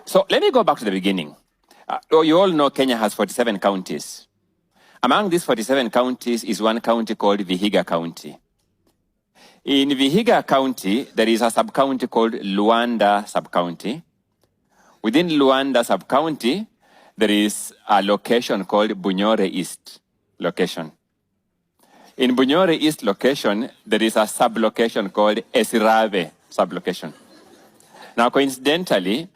So let me go back to the beginning. You all know Kenya has 47 counties. Among these 47 counties is one county called Vihiga County. In Vihiga County, there is a sub-county called Luanda Sub-County. Within Luanda Sub-County, there is a location called Bunyore East location. In Bunyore East location, there is a sub-location called Esirave sub-location. Now, coincidentally,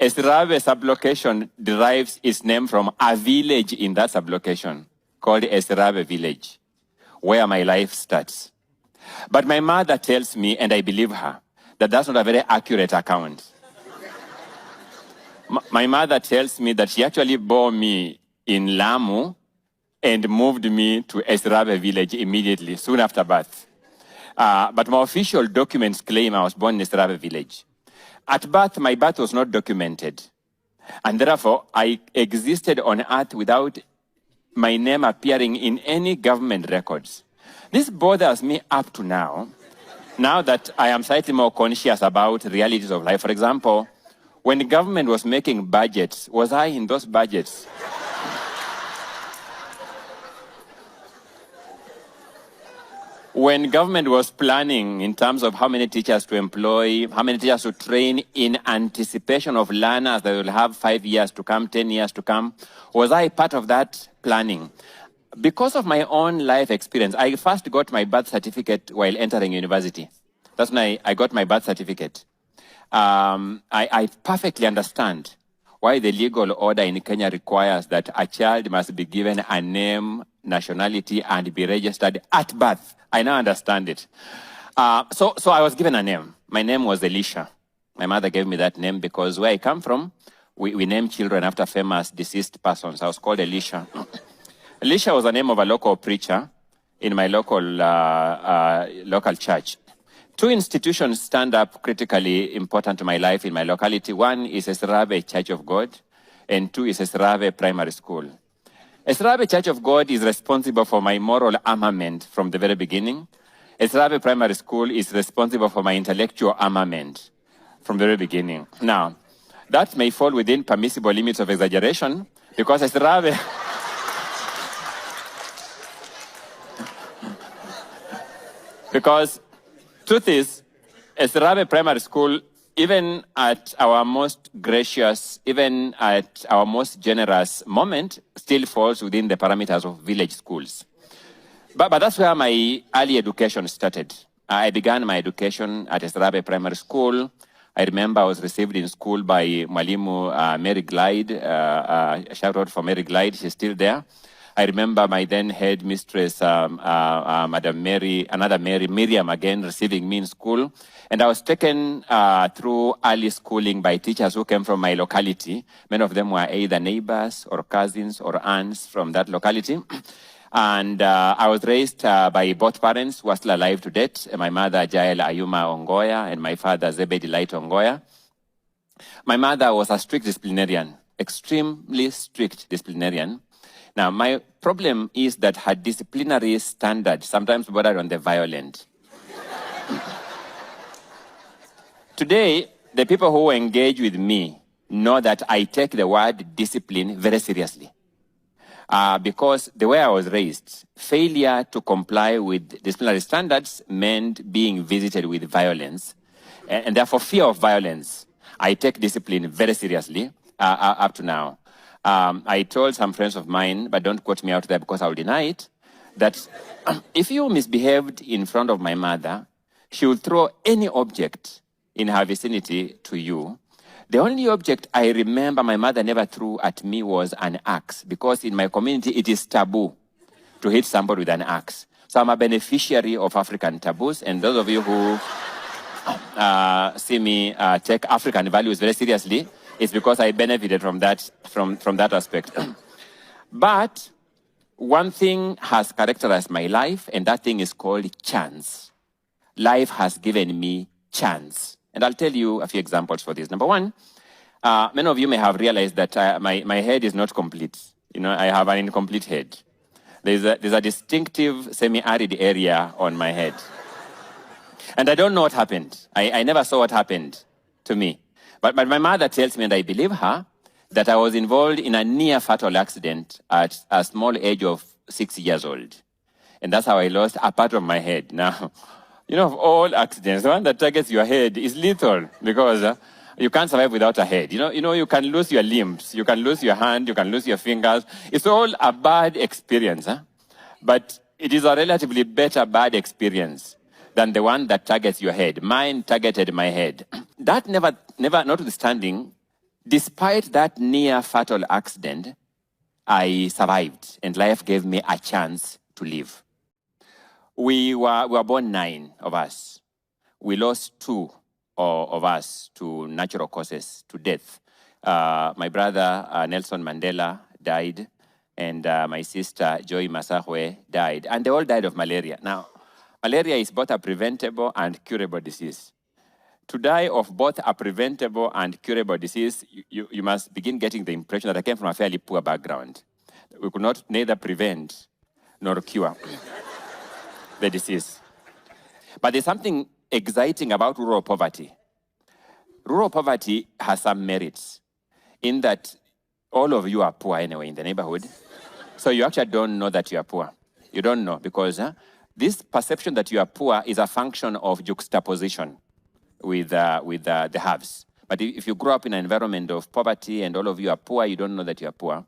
Esirave sub-location derives its name from a village in that sub-location called Esirave village, where my life starts. But my mother tells me, and I believe her, that that's not a very accurate account. My mother tells me that she actually bore me in Lamu and moved me to Esirave village immediately, soon after birth. But my official documents claim I was born in Esirave village. At birth, my birth was not documented. And therefore, I existed on earth without my name appearing in any government records. This bothers me up to now that I am slightly more conscious about realities of life. For example, when the government was making budgets, was I in those budgets? When government was planning in terms of how many teachers to employ, how many teachers to train in anticipation of learners that will have 5 years to come, 10 years to come, was I part of that planning? Because of my own life experience, I first got my birth certificate while entering university. That's when I got my birth certificate. I perfectly understand why the legal order in Kenya requires that a child must be given a name, nationality, and be registered at birth. I now understand it. So I was given a name. My name was Elisha. My mother gave me that name because where I come from, we name children after famous deceased persons. I was called Elisha. Elisha was the name of a local preacher in my local church. Two institutions stand up critically important to my life in my locality. One is Esirave Church of God, and two is Esirave Primary School. Esirave Church of God is responsible for my moral armament from the very beginning. Esirave Primary School is responsible for my intellectual armament from the very beginning. Now, that may fall within permissible limits of exaggeration because Esirave... Because truth is, Esirave Primary School, even at our most gracious, even at our most generous moment, still falls within the parameters of village schools. But that's where my early education started. I began my education at Esirave Primary School. I remember I was received in school by Mwalimu Mary Glide. A shout out for Mary Glide, she's still there. I remember my then head mistress, Madam Mary, another Mary, Miriam again, receiving me in school. And I was taken through early schooling by teachers who came from my locality. Many of them were either neighbors or cousins or aunts from that locality. And I was raised by both parents who are still alive to date. My mother, Jael Ayuma Ongoya, and my father, Zebedi Light Ongoya. My mother was a strict disciplinarian, extremely strict disciplinarian. Now, my problem is that her disciplinary standard sometimes bordered on the violent. Today, the people who engage with me know that I take the word discipline very seriously. Because the way I was raised, failure to comply with disciplinary standards meant being visited with violence. And therefore, fear of violence, I take discipline very seriously up to now. I told some friends of mine, but don't quote me out there because I'll deny it, that if you misbehaved in front of my mother, she would throw any object in her vicinity to you. The only object I remember my mother never threw at me was an axe, because in my community it is taboo to hit somebody with an axe. So I'm a beneficiary of African taboos, and those of you who see me take African values very seriously, it's because I benefited from that aspect. But one thing has characterized my life, and that thing is called chance. Life has given me chance. And I'll tell you a few examples for this. Number one, many of you may have realized that my head is not complete. You know, I have an incomplete head. There's a distinctive semi-arid area on my head. And I don't know what happened. I never saw what happened to me. But my mother tells me, and I believe her, that I was involved in a near fatal accident at a small age of 6 years old. And that's how I lost a part of my head. Now, of all accidents, the one that targets your head is lethal because you can't survive without a head. You can lose your limbs, you can lose your hand, you can lose your fingers. It's all a bad experience. But it is a relatively better bad experience than the one that targets your head. Mine targeted my head. That never, notwithstanding, despite that near fatal accident, I survived and life gave me a chance to live. We were born 9 of us. We lost 2 of us to natural causes, to death. My brother, Nelson Mandela, died, and my sister, Joy Masahwe, died. And they all died of malaria. Now, malaria is both a preventable and curable disease. To die of both a preventable and curable disease, you must begin getting the impression that I came from a fairly poor background. We could not neither prevent nor cure the disease. But there's something exciting about rural poverty. Rural poverty has some merits in that all of you are poor anyway in the neighborhood. So you actually don't know that you are poor. You don't know because this perception that you are poor is a function of juxtaposition with the haves. But if you grow up in an environment of poverty and all of you are poor, you don't know that you are poor.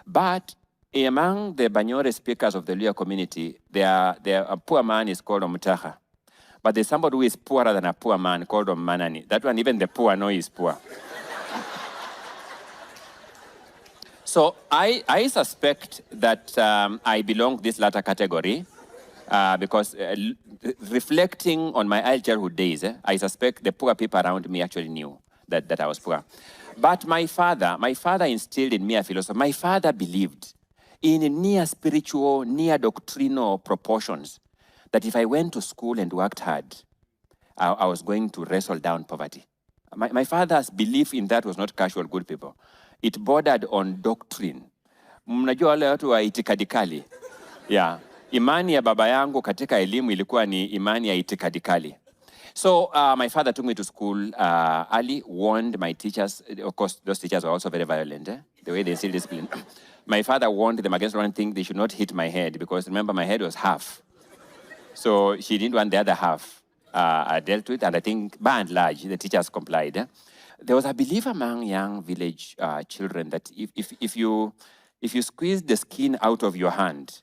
But among the Banyore speakers of the Luo community, a poor man is called Omutaha. But there's somebody who is poorer than a poor man called Omanani. That one, even the poor know is poor. So I suspect that I belong to this latter category because reflecting on my early childhood days, I suspect the poor people around me actually knew that I was poor. But my father instilled in me a philosophy. My father believed in near spiritual, near doctrinal proportions that if I went to school and worked hard, I was going to wrestle down poverty. My father's belief in that was not casual, good people. It bordered on doctrine. Mnajua wale watu wa itikadi kali. Yeah. Imani ya baba yangu katika elimu ilikuwa ni imani ya itikadi kali. So my father took me to school early, warned my teachers. Of course, those teachers were also very violent, the way they instill discipline. My father warned them against one thing, they should not hit my head because remember my head was half. So she didn't want the other half. I dealt with, and I think by and large, the teachers complied. There was a belief among young village children that if you squeeze the skin out of your hand,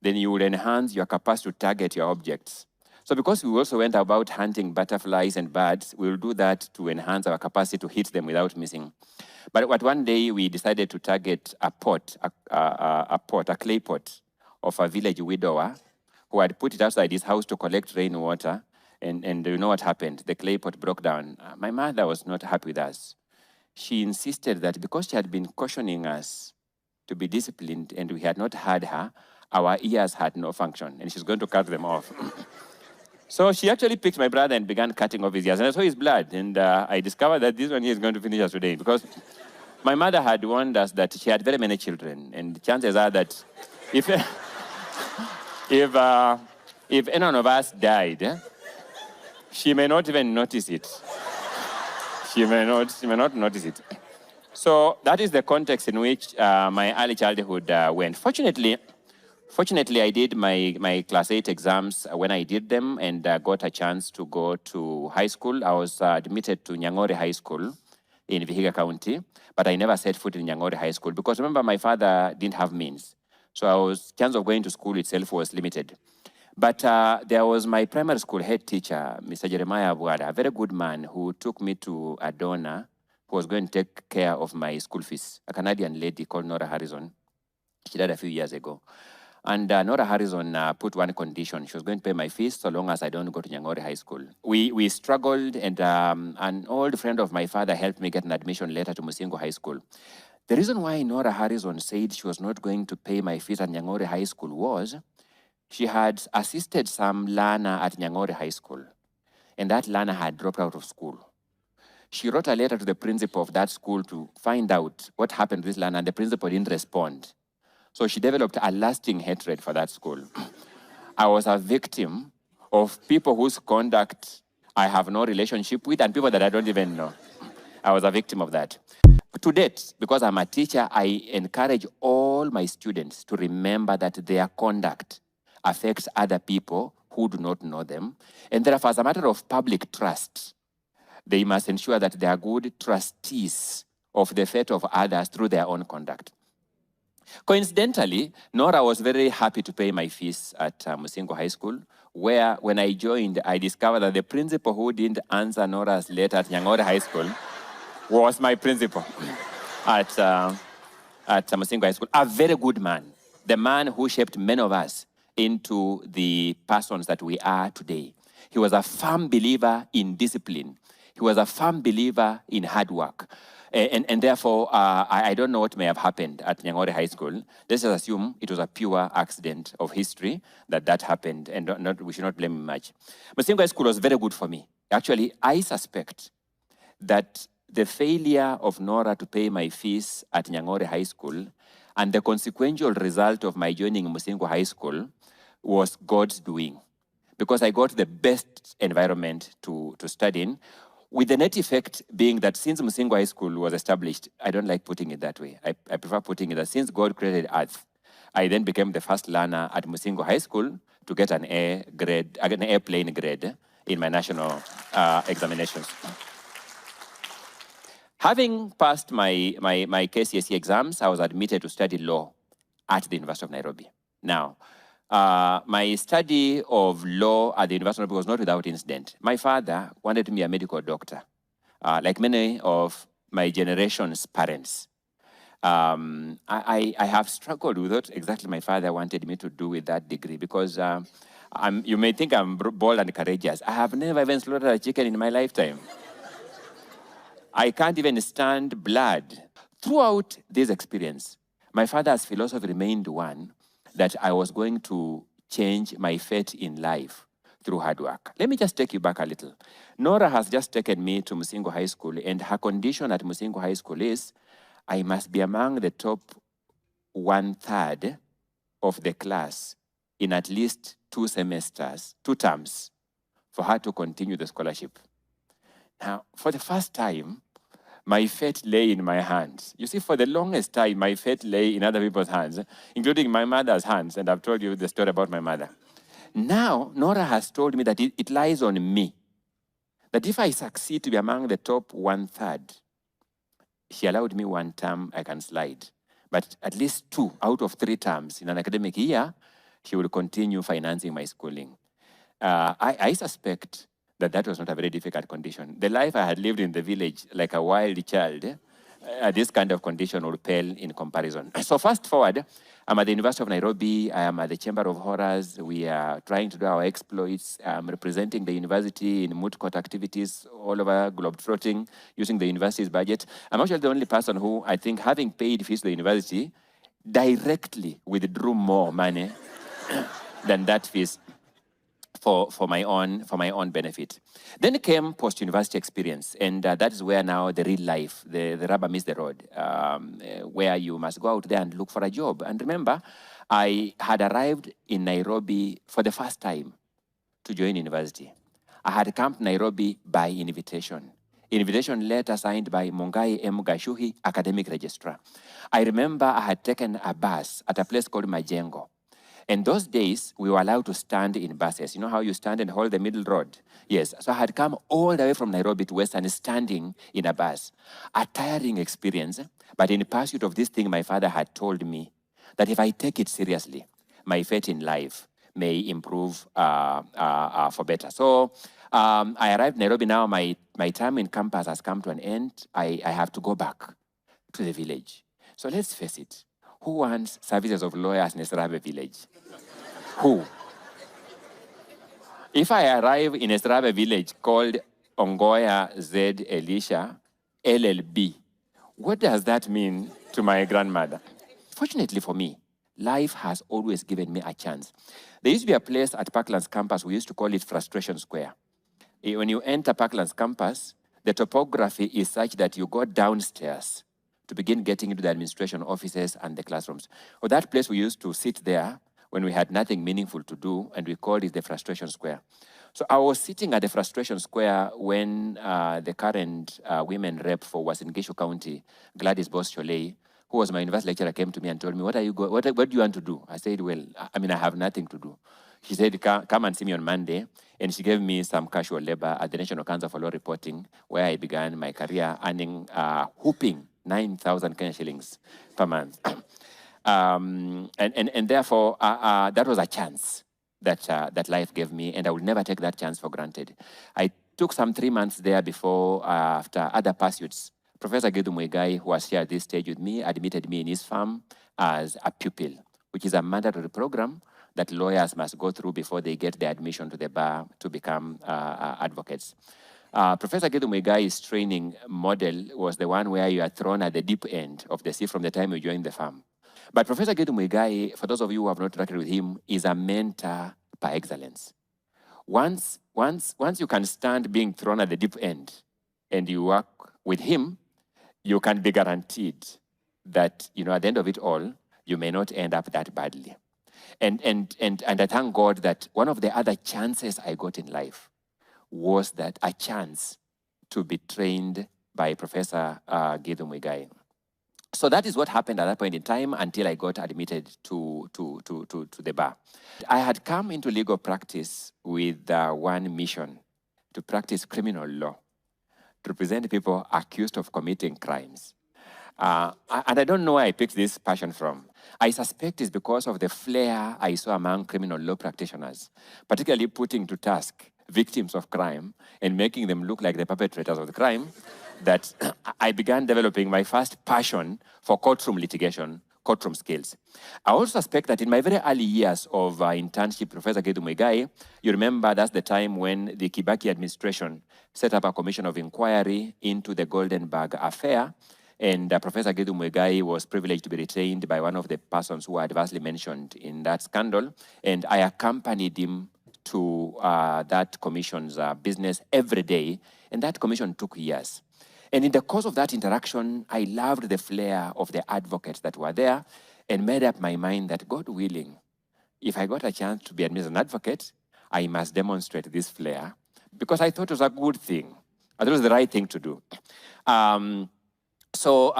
then you will enhance your capacity to target your objects. So because we also went about hunting butterflies and birds, we will do that to enhance our capacity to hit them without missing. But one day we decided to target a clay pot of a village widower who had put it outside his house to collect rainwater. And you know what happened? The clay pot broke down. My mother was not happy with us. She insisted that because she had been cautioning us to be disciplined and we had not heard her, our ears had no function and she's going to cut them off. So she actually picked my brother and began cutting off his ears. And I saw his blood. And I discovered that this one here is going to finish us today because my mother had warned us that she had very many children. And chances are that if any one of us died, she may not even notice it. She may not notice it. So that is the context in which my early childhood went. Fortunately, I did my class 8 exams when I did them and got a chance to go to high school. I was admitted to Nyangore High School in Vihiga County, but I never set foot in Nyangore High School because remember my father didn't have means. So chance of going to school itself was limited. But there was my primary school head teacher, Mr. Jeremiah Abuada, a very good man who took me to a donor who was going to take care of my school fees, a Canadian lady called Nora Harrison. She died a few years ago. And Nora Harrison put one condition. She was going to pay my fees so long as I don't go to Nyangore High School. We struggled, and an old friend of my father helped me get an admission letter to Musingo High School. The reason why Nora Harrison said she was not going to pay my fees at Nyangore High School was she had assisted some learner at Nyangore High School, and that learner had dropped out of school. She wrote a letter to the principal of that school to find out what happened to this learner, and the principal didn't respond. So she developed a lasting hatred for that school. I was a victim of people whose conduct I have no relationship with and people that I don't even know. I was a victim of that. To date, because I'm a teacher, I encourage all my students to remember that their conduct affects other people who do not know them. And therefore, as a matter of public trust, they must ensure that they are good trustees of the fate of others through their own conduct. Coincidentally, Nora was very happy to pay my fees at Musingo High School, where when I joined, I discovered that the principal who didn't answer Nora's letter at Nyang'ore High School was my principal at Musingo High School. A very good man, the man who shaped many of us into the persons that we are today. He was a firm believer in discipline. He was a firm believer in hard work. And therefore, I don't know what may have happened at Nyang'ore High School. Let's just assume it was a pure accident of history that happened, and we should not blame him much. Musingo High School was very good for me. Actually, I suspect that the failure of Nora to pay my fees at Nyang'ore High School and the consequential result of my joining Musingo High School was God's doing, because I got the best environment to study in, with the net effect being that since Musingo High School was established, I don't like putting it that way. I prefer putting it that since God created earth, I then became the first learner at Musingo High School to get an A grade, an airplane grade in my national examinations. Having passed my KCSE exams, I was admitted to study law at the University of Nairobi. Now, my study of law at the University of Nairobi was not without incident. My father wanted me a medical doctor, like many of my generation's parents. I have struggled with what exactly my father wanted me to do with that degree, because you may think I'm bold and courageous. I have never even slaughtered a chicken in my lifetime. I can't even stand blood. Throughout this experience, my father's philosophy remained one, that I was going to change my fate in life through hard work. Let me just take you back a little. Nora has just taken me to Musingo High School, and her condition at Musingo High School is I must be among the top 1/3 of the class in at least 2 semesters, 2 terms, for her to continue the scholarship. Now, for the first time, my fate lay in my hands. You see, for the longest time, my fate lay in other people's hands, including my mother's hands, and I've told you the story about my mother. Now, Nora has told me that it lies on me, that if I succeed to be among the top 1/3, she allowed me 1 term I can slide, but at least 2 out of 3 terms in an academic year, she will continue financing my schooling. I suspect that was not a very difficult condition. The life I had lived in the village like a wild child, this kind of condition would pale in comparison. So fast forward, I'm at the University of Nairobi. I am at the Chamber of Horrors. We are trying to do our exploits. I'm representing the university in moot court activities all over, globetrotting, using the university's budget. I'm actually the only person who, I think, having paid fees to the university, directly withdrew more money than that fees for my own benefit. Then came post-university experience, and that is where now the real life, the rubber meets the road, where you must go out there and look for a job. And remember, I had arrived in Nairobi for the first time to join university. I had come to Nairobi by invitation letter signed by Mungai M. Gashuhi, academic registrar. I remember I had taken a bus at a place called Majengo. In those days, we were allowed to stand in buses. You know how you stand and hold the middle road? Yes. So I had come all the way from Nairobi to Western standing in a bus. A tiring experience, but in pursuit of this thing, my father had told me that if I take it seriously, my fate in life may improve for better. So I arrived in Nairobi now. My time in campus has come to an end. I have to go back to the village. So let's face it. Who wants services of lawyers in Esrabe village? Who? If I arrive in Esrabe village called Ongoya Z Elisha LLB, what does that mean to my grandmother? Fortunately for me, life has always given me a chance. There used to be a place at Parkland's campus, we used to call it Frustration Square. When you enter Parkland's campus, the topography is such that you go downstairs to begin getting into the administration offices and the classrooms. Well, that place we used to sit there when we had nothing meaningful to do, and we called it the Frustration Square. So I was sitting at the frustration square when the current women rep for Wasingishu County, Gladys Boss Cholei, who was my university lecturer, came to me and told me, what do you want to do? I said, well, I mean, I have nothing to do. She said, come and see me on Monday. And she gave me some casual labor at the National Council for Law Reporting, where I began my career earning whooping 9,000 Kenya shillings per month. And therefore, that was a chance that life gave me, and I will never take that chance for granted. I took some 3 months there before, after other pursuits, Professor Gedu Muigai, who was here at this stage with me, admitted me in his firm as a pupil, which is a mandatory program that lawyers must go through before they get their admission to the bar to become advocates. Professor Gedu Muigai's training model was the one where you are thrown at the deep end of the sea from the time you join the firm. But Professor Gedu Muigai, for those of you who have not interacted with him, is a mentor par excellence. Once you can stand being thrown at the deep end and you work with him, you can be guaranteed that, at the end of it all, you may not end up that badly. And I thank God that one of the other chances I got in life was that a chance to be trained by Professor Gedu Muigai. So that is what happened at that point in time until I got admitted to the bar. I had come into legal practice with one mission: to practice criminal law, to represent people accused of committing crimes. And I don't know where I picked this passion from. I suspect it's because of the flair I saw among criminal law practitioners, particularly putting to task victims of crime and making them look like the perpetrators of the crime, that I began developing my first passion for courtroom litigation, courtroom skills. I also suspect that in my very early years of internship, Professor Gedu Muigai, you remember that's the time when the Kibaki administration set up a commission of inquiry into the Goldenberg affair, and Professor Gedu Muigai was privileged to be retained by one of the persons who were adversely mentioned in that scandal, and I accompanied him to that commission's business every day, and that commission took years. And in the course of that interaction, I loved the flair of the advocates that were there and made up my mind that, God willing, if I got a chance to be admitted as an advocate, I must demonstrate this flair, because I thought it was a good thing. I thought it was the right thing to do. So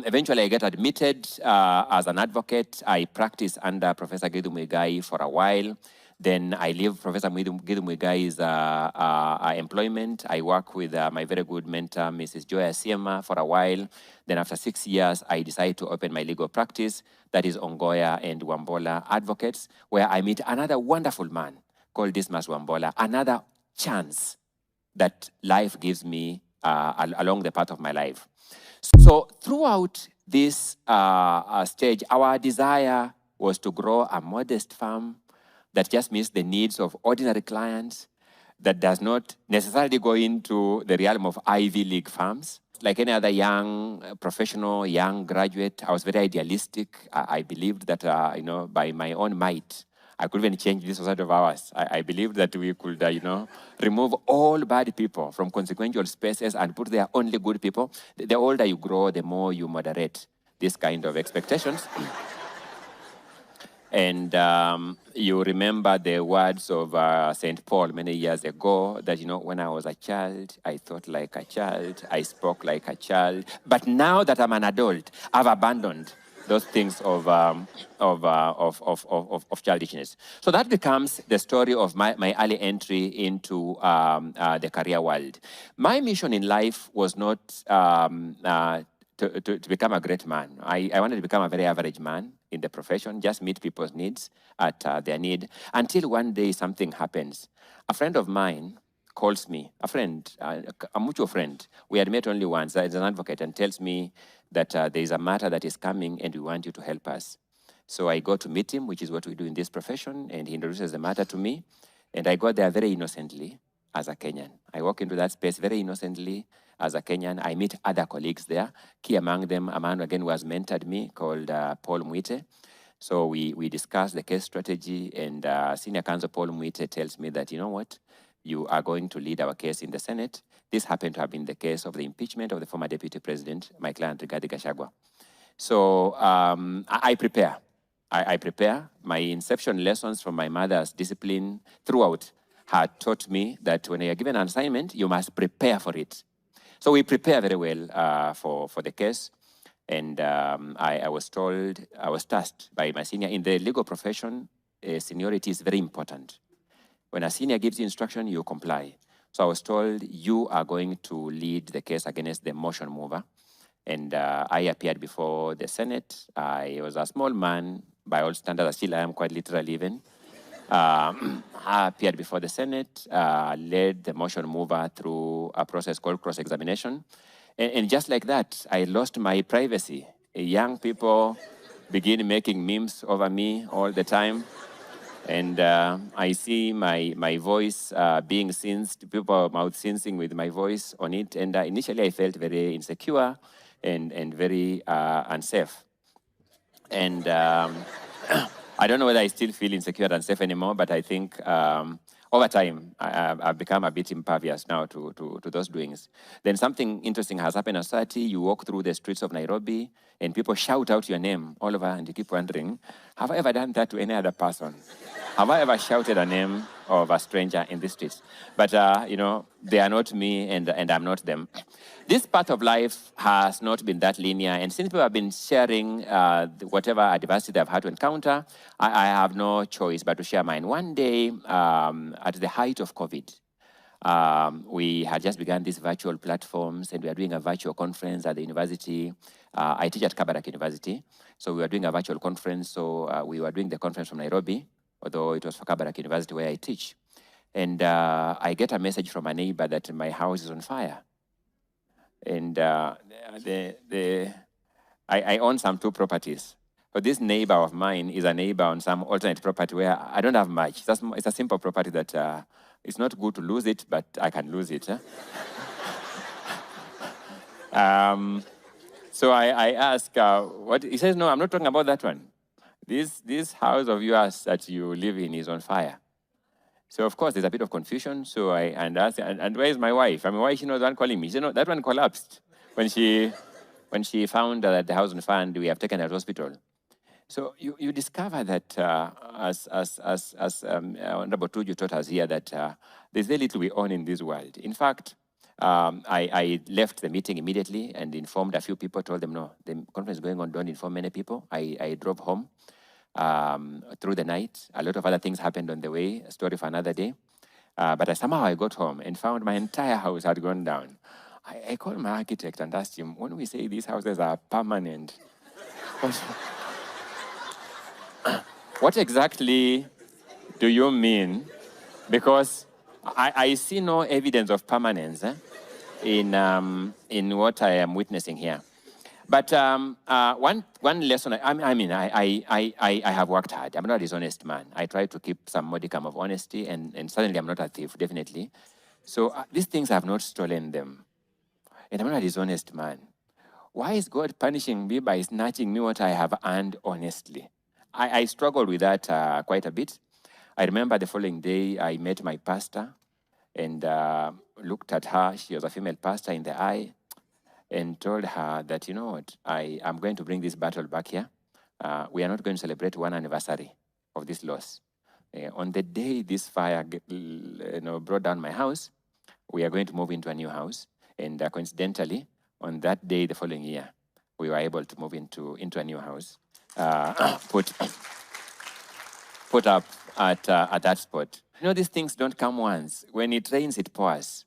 eventually I get admitted as an advocate. I practice under Professor Gedu Muigai for a while. Then I leave Professor Gedu Muigai's employment. I work with my very good mentor, Mrs. Joya Siema, for a while. Then after 6 years, I decide to open my legal practice. That is Ongoya and Wambola Advocates, where I meet another wonderful man called Dismas Wambola, another chance that life gives me along the path of my life. So throughout this stage, our desire was to grow a modest firm that just meets the needs of ordinary clients, that does not necessarily go into the realm of Ivy League firms. Like any other young professional, young graduate, I was very idealistic. I believed that, by my own might, I could even change this society of ours. I believed that we could, remove all bad people from consequential spaces and put there only good people. The older you grow, the more you moderate this kind of expectations. And you remember the words of St. Paul many years ago that, when I was a child, I thought like a child, I spoke like a child. But now that I'm an adult, I've abandoned those things of childishness. So that becomes the story of my early entry into the career world. My mission in life was not to become a great man. I wanted to become a very average man in the profession, just meet people's needs at their need, until one day something happens. A friend of mine calls me, a friend, a mutual friend. We had met only once, as an advocate, and tells me that there is a matter that is coming and we want you to help us. So I go to meet him, which is what we do in this profession, and he introduces the matter to me. And I got there very innocently as a Kenyan. I walk into that space very innocently as a Kenyan. I meet other colleagues there. Key among them, a man again who has mentored me called Paul Mwite. So we discuss the case strategy, and Senior Counsel Paul Mwite tells me that, you know what, you are going to lead our case in the Senate. This happened to have been the case of the impeachment of the former Deputy President, my client Rigathi Gachagua. So I prepare. I prepare. My inception lessons from my mother's discipline throughout had taught me that when you are given an assignment, you must prepare for it. So we prepare very well for the case. And I was told, I was tasked by my senior. In the legal profession, seniority is very important. When a senior gives you instruction, you comply. So I was told, you are going to lead the case against the motion mover. And I appeared before the Senate. I was a small man, by all standards, still I am quite literal even. I appeared before the Senate, led the motion mover through a process called cross-examination. And just like that, I lost my privacy. Young people begin making memes over me all the time. And I see my voice being synced, people mouth syncing with my voice on it. And initially I felt very insecure and very unsafe. And I don't know whether I still feel insecure and unsafe anymore, but I think over time, I've become a bit impervious now to those doings. Then something interesting has happened in society. You walk through the streets of Nairobi and people shout out your name all over and you keep wondering, have I ever done that to any other person? Have I ever shouted a name of a stranger in the streets? But, you know, they are not me and I'm not them. This part of life has not been that linear. And since people have been sharing whatever adversity they've had to encounter, I have no choice but to share mine. One day, at the height of COVID, we had just begun these virtual platforms and we are doing a virtual conference at the university. I teach at Kabarak University. So we were doing a virtual conference. So we were doing the conference from Nairobi, although it was for Kabarak University where I teach. And I get a message from a neighbor that my house is on fire. And I own some 2 properties. But this neighbor of mine is a neighbor on some alternate property where I don't have much. It's a simple property that it's not good to lose it, but I can lose it. So I ask, what? He says, no, I'm not talking about that one. This house of yours that you live in is on fire. So of course there's a bit of confusion. So I asked, and where is my wife? I mean, why is she not the one calling me? She said, no, that one collapsed when she found that the house on fire and we have taken her to hospital. So you discover that as Honorable Tuju taught us here that there's very little we own in this world. In fact, I left the meeting immediately and informed a few people, told them, no, the conference is going on, don't inform many people. I drove home through the night. A lot of other things happened on the way, a story for another day. But somehow I got home and found my entire house had gone down. I called my architect and asked him, when we say these houses are permanent, what exactly do you mean? Because I see no evidence of permanence in what I am witnessing here. But one lesson, I have worked hard. I'm not a dishonest man. I try to keep some modicum of honesty, and certainly I'm not a thief, definitely. So these things I have not stolen them. And I'm not a dishonest man. Why is God punishing me by snatching me what I have earned honestly? I struggled with that quite a bit. I remember the following day, I met my pastor and looked at her. She was a female pastor in the eye and told her that, you know what, I am going to bring this battle back here. We are not going to celebrate 1 anniversary of this loss. On the day this fire brought down my house, we are going to move into a new house. And coincidentally, on that day, the following year, we were able to move into a new house, put up at that spot. You know, these things don't come once. When it rains, it pours.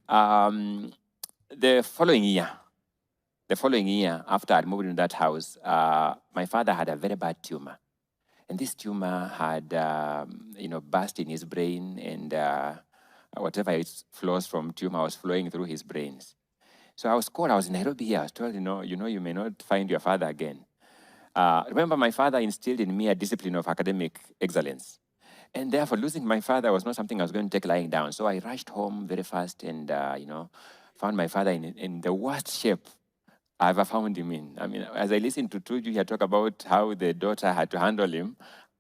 The following year, after I'd moved into that house, my father had a very bad tumor. And this tumor had, burst in his brain, and whatever it flows from tumor was flowing through his brains. So I was called, I was in Nairobi here, I was told, you may not find your father again. Remember, my father instilled in me a discipline of academic excellence. And therefore, losing my father was not something I was going to take lying down. So I rushed home very fast and, found my father in the worst shape I ever found him in. I mean, as I listened to Tuju here talk about how the daughter had to handle him,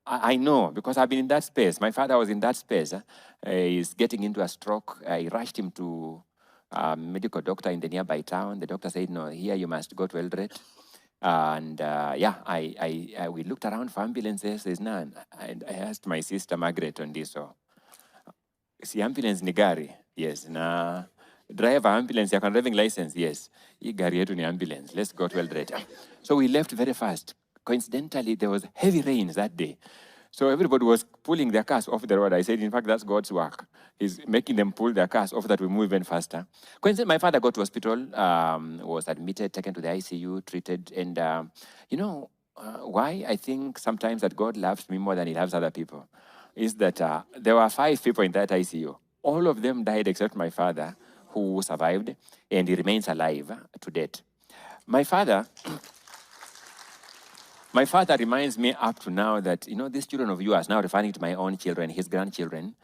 I know, because I've been in that space. My father was in that space. He's getting into a stroke. I rushed him to a medical doctor in the nearby town. The doctor said, no, here you must go to Eldoret. And we looked around for ambulances. There's none. And I asked my sister Margaret on this. So Si ambulance ni gari, yes. Na driver ambulance, yako na driving license, yes. Hii gari yetu ni ambulance. Let's go to Eldoret. So we left very fast. Coincidentally, there was heavy rains that day. So everybody was pulling their cars off the road. I said, in fact, that's God's work. He's making them pull their cars off that we move even faster. Coincidentally, my father got to hospital, was admitted, taken to the ICU, treated. And why I think sometimes that God loves me more than he loves other people is that there were 5 people in that ICU. All of them died except my father, who survived, and he remains alive to date. My father reminds me up to now that, these children of yours, now referring to my own children, his grandchildren,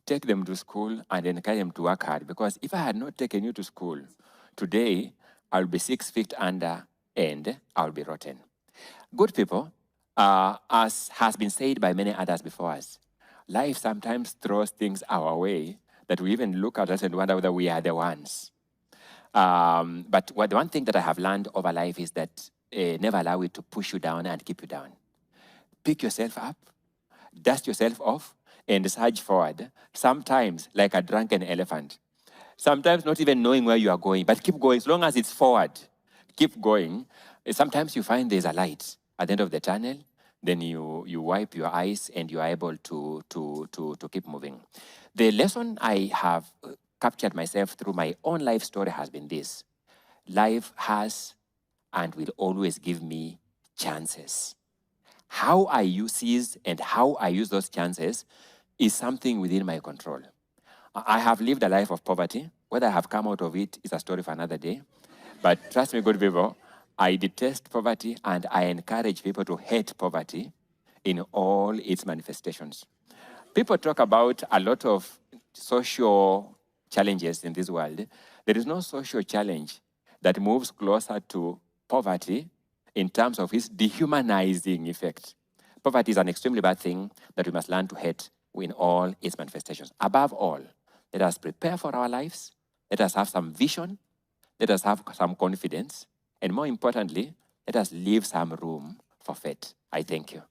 take them to school and encourage them to work hard. Because if I had not taken you to school, today I'll be 6 feet under and I'll be rotten. Good people, as has been said by many others before us, life sometimes throws things our way that we even look at us and wonder whether we are the ones. But the one thing that I have learned over life is that never allow it to push you down and keep you down. Pick yourself up, dust yourself off, and surge forward, sometimes like a drunken elephant. Sometimes not even knowing where you are going, but keep going. As long as it's forward, keep going. Sometimes you find there's a light at the end of the tunnel, then you wipe your eyes and you are able to keep moving. The lesson I have captured myself through my own life story has been this: life has and will always give me chances. How I seize and how I use those chances is something within my control. I have lived a life of poverty. Whether I have come out of it is a story for another day. But trust me, good people, I detest poverty and I encourage people to hate poverty in all its manifestations. People talk about a lot of social challenges in this world. There is no social challenge that moves closer to poverty in terms of its dehumanizing effect. Poverty is an extremely bad thing that we must learn to hate in all its manifestations. Above all, let us prepare for our lives. Let us have some vision. Let us have some confidence. And more importantly, let us leave some room for faith. I thank you.